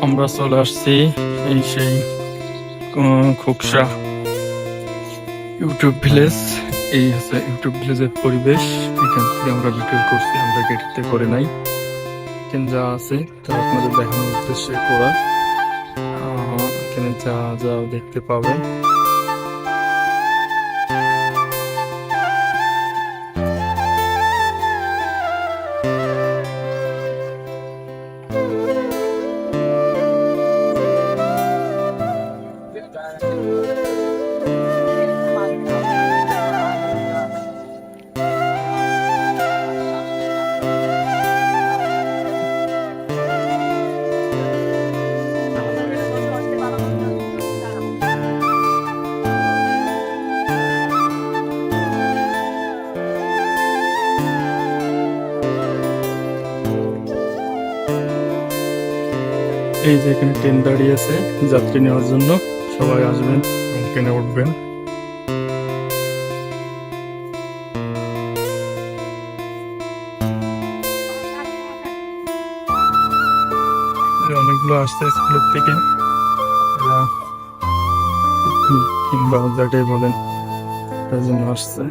আমরা চলে আসছি এই সেই খোকসা ইউটিউব ভিলেজ। এই হচ্ছে ইউটিউব ভিলেজের পরিবেশ। এখান থেকে আমরা ভিডিও করছি, আমরা গেটতে করে নাই, এখানে যা আছে তা আপনাদের দেখানোর উদ্দেশ্যে করা। এখানে যা যা দেখতে পাবেন এই যে এখানে ট্রেন দাঁড়িয়ে আছে যাত্রী নেওয়ার জন্য। সবাই আসবেন এবং ট্রেনে উঠবেন। অনেকগুলো আসছে স্কুলের থেকে, কিংবা যাটাই বলেন তার জন্য আসছে।